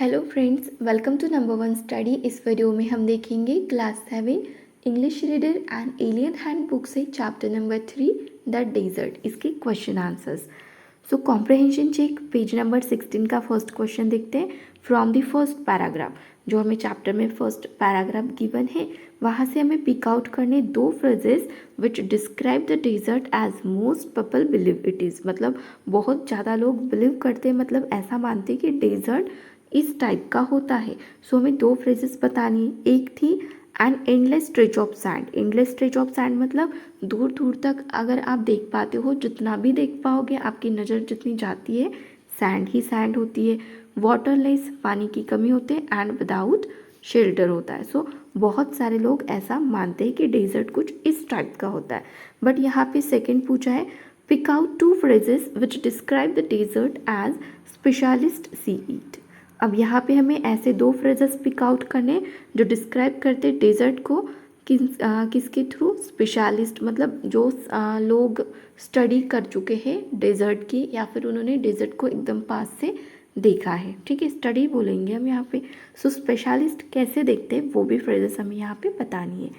Hello friends, welcome to number one study. इस video में हम देखेंगे class 7 English reader and alien handbook से चैप्टर नंबर 3 द डेजर्ट, इसके question answers. So comprehension check, page number 16 का first question देखते हैं। फ्रॉम द फर्स्ट पैराग्राफ, जो हमें चैप्टर में फर्स्ट पैराग्राफ गिवन है, वहाँ से हमें पिक आउट करने दो phrases which describe the desert as most people believe it is. मतलब बहुत ज़्यादा लोग बिलीव करते हैं, मतलब ऐसा मानते हैं कि डेजर्ट इस टाइप का होता है। सो हमें दो फ्रेजेस बतानी है। एक थी N endless stretch of sand. Endless stretch of sand मतलब दूर दूर तक अगर आप देख पाते हो, जितना भी देख पाओगे, आपकी नज़र जितनी जाती है सैंड ही सैंड होती है। वाटरलेस, पानी की कमी होती है। एंड विदाउट शेल्टर होता है। सो बहुत सारे लोग ऐसा मानते हैं कि डेजर्ट कुछ इस टाइप का होता है। बट यहाँ पे सेकेंड पूछा है, pick out two phrases which describe the desert as specialist see it. अब यहाँ पे हमें ऐसे दो फ्रेजेस पिक आउट करने जो डिस्क्राइब करते डेजर्ट को किसके थ्रू, स्पेशलिस्ट, मतलब जो लोग स्टडी कर चुके हैं डेजर्ट की, या फिर उन्होंने डेजर्ट को एकदम पास से देखा है। ठीक है, स्टडी बोलेंगे हम यहाँ पे। सो स्पेशलिस्ट कैसे देखते हैं वो भी फ्रेजेस हमें यहाँ पे बतानी है।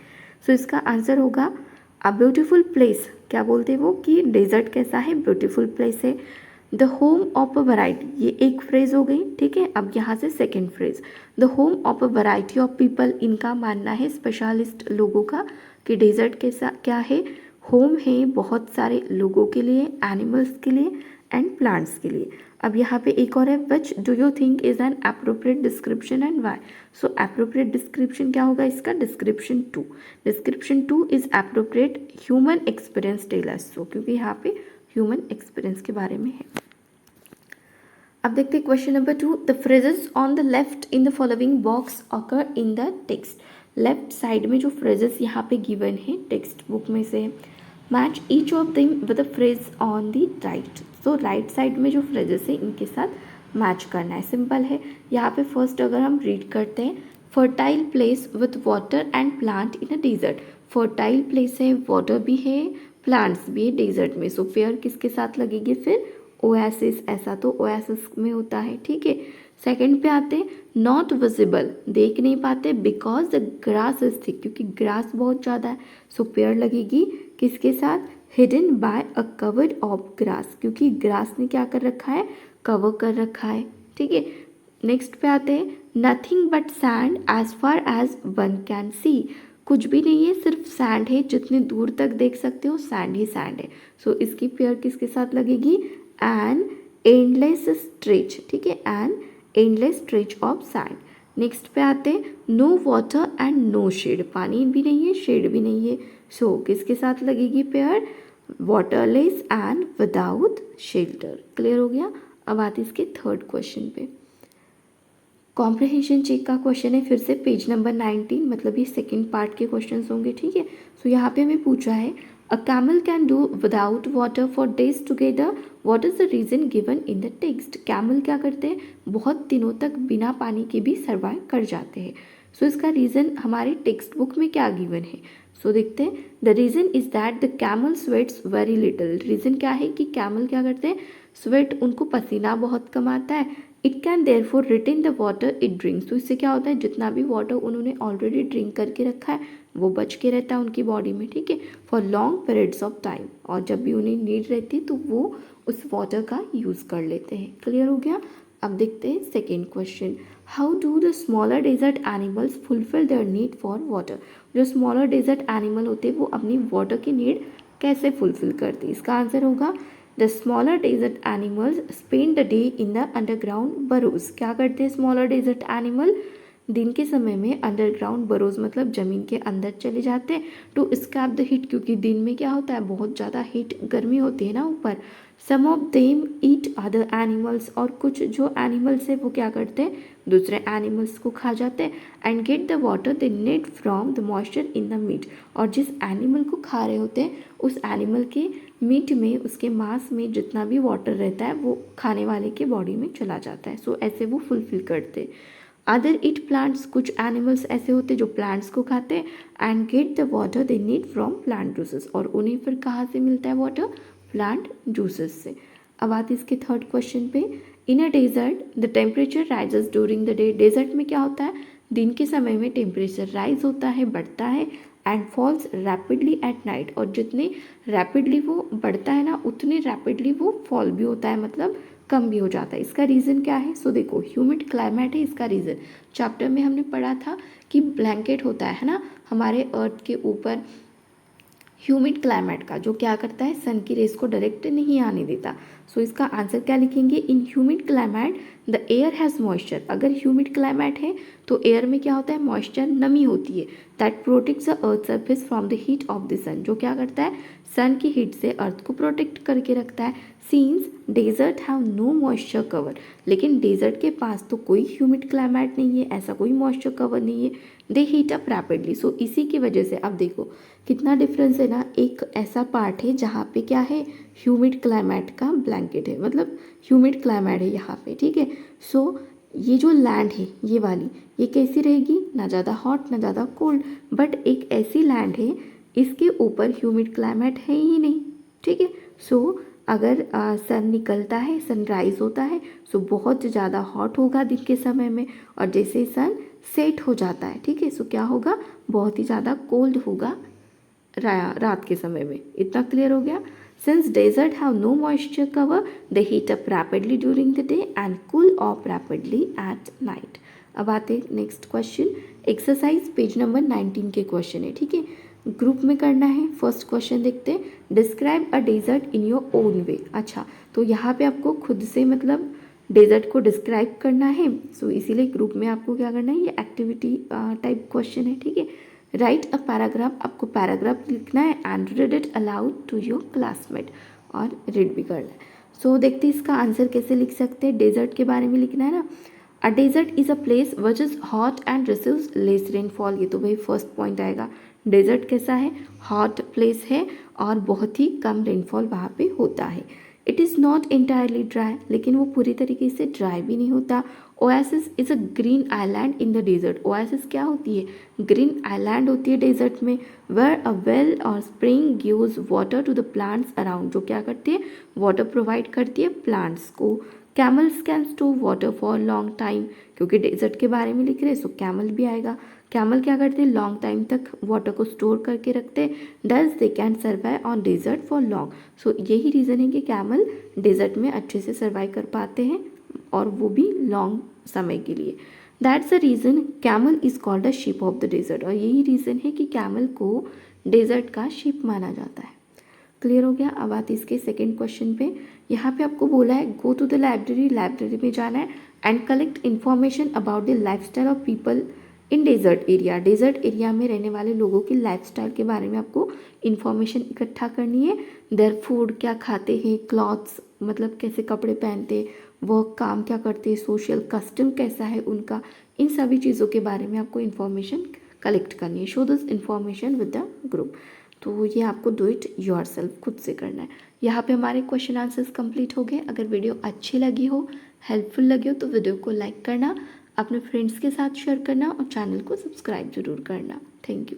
सो इसका आंसर होगा अ ब्यूटीफुल प्लेस। क्या बोलते हैं वो कि डेजर्ट कैसा है, ब्यूटीफुल प्लेस है। The home of a variety, ये एक फ्रेज हो गई। ठीक है, अब यहाँ से second phrase, the home of a variety of people. इनका मानना है, स्पेशलिस्ट लोगों का, कि डेजर्ट कैसा क्या है, होम है बहुत सारे लोगों के लिए, एनिमल्स के लिए एंड प्लांट्स के लिए। अब यहाँ पे एक और है, which do you think is an appropriate description and why. So appropriate description क्या होगा इसका, description two. Description two is appropriate human experience tailors. So क्योंकि यहाँ पे ह्यूमन एक्सपीरियंस के बारे में है। अब देखते हैं question number 2। The phrases on the left in the following box occur in the text. Left side में जो फ्रेजेस यहाँ पे गिवन है टेक्स्ट बुक में से, match each of them with the phrase on the right. तो right side में जो फ्रेजेस है इनके साथ मैच करना है। सिंपल है। यहाँ पे फर्स्ट अगर हम रीड करते हैं, fertile place with water and plant in a desert. Fertile place है, वाटर भी है, प्लांट्स भी है डेजर्ट में। सो पेयर किसके साथ लगेगी फिर, ओएसिस। ऐसा तो ओएसिस में होता है। ठीक है, सेकंड पे आते हैं, नॉट विजिबल, देख नहीं पाते, because the grass is thick, क्योंकि ग्रास बहुत ज़्यादा है। सो पेयर लगेगी किसके साथ, hidden bye a covered of grass, क्योंकि ग्रास ने क्या कर रखा है, कवर कर रखा है। ठीक है, नेक्स्ट पे आते हैं, nothing but sand as far as one can see. कुछ भी नहीं है, सिर्फ सैंड है, जितने दूर तक देख सकते हो सैंड ही सैंड है। सो इसकी पेयर किसके साथ लगेगी, एन एंडलेस स्ट्रेच। ठीक है, an endless stretch of sand. Next पे आते हैं, no water and no shade, पानी भी नहीं है, शेड भी नहीं है। सो किसके साथ लगेगी pair, waterless and without shelter. Clear हो गया। अब आते इसके थर्ड क्वेश्चन पे। कॉम्प्रहेंशन चेक का क्वेश्चन है, फिर से पेज नंबर 19, मतलब ये सेकंड पार्ट के क्वेश्चंस होंगे। ठीक है, सो यहाँ पे हमें पूछा है, a camel can do without water for days together, what is the reason given in the text. Camel क्या करते हैं, बहुत दिनों तक बिना पानी के भी सर्वाइव कर जाते हैं। सो इसका रीज़न हमारे टेक्स्ट बुक में क्या गिवन है। सो देखते हैं, the reason is that the camel sweats very little. Reason क्या है कि कैमल क्या करते हैं, स्वेट, उनको पसीना बहुत कम आता है। It can therefore retain the water it drinks. तो इससे क्या होता है, जितना भी वाटर उन्होंने ऑलरेडी ड्रिंक करके रखा है वो बच के रहता है उनकी बॉडी में। ठीक है, for long periods of time, और जब भी उन्हें नीड रहती है तो वो उस वाटर का यूज़ कर लेते हैं। क्लियर हो गया। अब देखते हैं second question, how do the smaller desert animals fulfil their need for water. जो स्मॉलर डेजर्ट एनिमल होते हैं वो अपनी वाटर की नीड कैसे फुलफिल करते हैं। इसका आंसर होगा, the smaller desert animals spend the day in the underground burrows. क्या करते हैं स्मॉलर डेजर्ट एनिमल, दिन के समय में अंडरग्राउंड बरोज मतलब ज़मीन के अंदर चले जाते हैं टू स्कैप द हीट, क्योंकि दिन में क्या होता है, बहुत ज़्यादा हीट, गर्मी होती है ना ऊपर। Some of them eat other animals, और कुछ जो एनिमल्स है वो क्या करते हैं, दूसरे एनिमल्स को खा जाते हैं। And get the water they need from the moisture in the meat, और जिस एनिमल को खा रहे होते हैं उस एनिमल के मीट में, उसके मांस में जितना भी वाटर रहता है वो खाने वाले के बॉडी में चला जाता है। सो ऐसे वो फुलफिल करते हैं। अदर ईट प्लांट्स, कुछ एनिमल्स ऐसे होते हैं जो प्लांट्स को खाते हैं। And get the water they need from plant juices, और उन्हें फिर कहाँ से मिलता है वाटर, प्लांट जूसेस से। अब आते इसके थर्ड क्वेश्चन पे, in a desert the temperature rises during the day. Desert में क्या होता है, दिन के समय में टेम्परेचर राइज होता है, बढ़ता है, and falls rapidly at night, और जितने रैपिडली वो बढ़ता है ना उतने रैपिडली वो फॉल भी होता है, मतलब कम भी हो जाता है। इसका रीज़न क्या है, सो देखो ह्यूमिड क्लाइमेट है इसका रीज़न। चैप्टर में हमने पढ़ा था कि ब्लैंकेट होता है ना हमारे अर्थ के ऊपर ह्यूमिड क्लाइमेट का, जो क्या करता है, सन की रेस को डायरेक्ट नहीं आने देता। सो इसका आंसर क्या लिखेंगे, इन humid climate the air has moisture. अगर ह्यूमिड क्लाइमेट है तो एयर में क्या होता है, मॉइस्चर, नमी होती है, that protects the earth surface from the heat of the sun, जो क्या करता है, सन की हीट से अर्थ को प्रोटेक्ट करके रखता है। Since desert have no moisture cover, लेकिन डेजर्ट के पास तो कोई ह्यूमिड क्लाइमेट नहीं है, ऐसा कोई मॉइस्चर कवर नहीं है, दे हीट अप रैपिडली। सो इसी की वजह से अब देखो कितना डिफरेंस है ना, एक ऐसा पार्ट है जहाँ पे क्या है, ह्यूमिड क्लाइमेट का ब्लैंकेट है, मतलब ह्यूमिड क्लाइमेट है यहाँ पे, ठीक है। सो ये जो लैंड है ये वाली, ये कैसी रहेगी, ना ज़्यादा हॉट ना ज़्यादा कोल्ड, बट एक ऐसी लैंड है इसके ऊपर ह्यूमिड क्लाइमेट है ही नहीं, ठीक है। सो अगर सन निकलता है, सनराइज होता है, सो बहुत ज़्यादा हॉट होगा दिन के समय में, और जैसे सन सेट हो जाता है, ठीक है, सो क्या होगा, बहुत ही ज़्यादा कोल्ड होगा रात के समय में। इतना क्लियर हो गया। Since desert have no moisture cover they heat up rapidly during the day and cool off rapidly at night. अब आते next question, exercise page number 19 के क्वेश्चन है, ठीक है, ग्रुप में करना है। फर्स्ट क्वेश्चन देखते हैं, describe a desert in your own way. अच्छा, तो यहाँ पे आपको खुद से मतलब डेजर्ट को डिस्क्राइब करना है, सो इसीलिए ग्रुप में आपको क्या करना है, ये एक्टिविटी टाइप क्वेश्चन है, ठीक है। राइट अ पैराग्राफ, आपको पैराग्राफ लिखना है and read it aloud to your classmate, और रीड भी करना है। सो देखते हैं इसका आंसर कैसे लिख सकते हैं, डेजर्ट के बारे में लिखना है ना। A desert is a place which is hot and receives less rainfall, ये तो भाई फर्स्ट पॉइंट आएगा। डेजर्ट कैसा है, हॉट प्लेस है और बहुत ही कम रेनफॉल वहाँ पे होता है। It is not entirely dry, लेकिन वो पूरी तरीके से ड्राई भी नहीं होता। Oasis is a green island in the desert, oasis क्या होती है, ग्रीन आइलैंड होती है डेजर्ट में। वेयर अ वेल और spring gives water to the plants around, जो क्या करती है, वाटर प्रोवाइड करती है प्लांट्स को। Camels can store water for long time, क्योंकि डेजर्ट के बारे में लिख रहे हैं सो कैमल भी आएगा। कैमल क्या करते हैं, लॉन्ग टाइम तक वाटर को स्टोर करके रखते हैं, thus they can survive on desert for long. So यही रीज़न है कि कैमल डेजर्ट में अच्छे से सर्वाइव कर पाते हैं, और वो भी लॉन्ग समय के लिए। That's the reason camel is called a ship of the desert, और यही रीज़न है कि कैमल को डेजर्ट का शिप माना जाता है। क्लियर हो गया। अब आते इसके सेकेंड क्वेश्चन पे, यहाँ पे आपको बोला है go to the library, library में जाना है and collect information about the lifestyle of people in desert area. Desert area में रहने वाले लोगों की लाइफस्टाइल के बारे में आपको इन्फॉर्मेशन इकट्ठा करनी है। देयर फूड, क्या खाते हैं, क्लॉथ्स मतलब कैसे कपड़े पहनते हैं, वर्क काम क्या करते हैं, सोशल कस्टम कैसा है उनका, इन सभी चीज़ों के बारे में आपको इन्फॉर्मेशन कलेक्ट करनी है। Show this information with the group. तो ये आपको डू इट योरसेल्फ, खुद से करना है। यहाँ पे हमारे क्वेश्चन आंसर्स कंप्लीट हो गए। अगर वीडियो अच्छी लगी हो, हेल्पफुल लगी हो, तो वीडियो को लाइक करना, अपने फ्रेंड्स के साथ शेयर करना और चैनल को सब्सक्राइब जरूर करना। Thank you.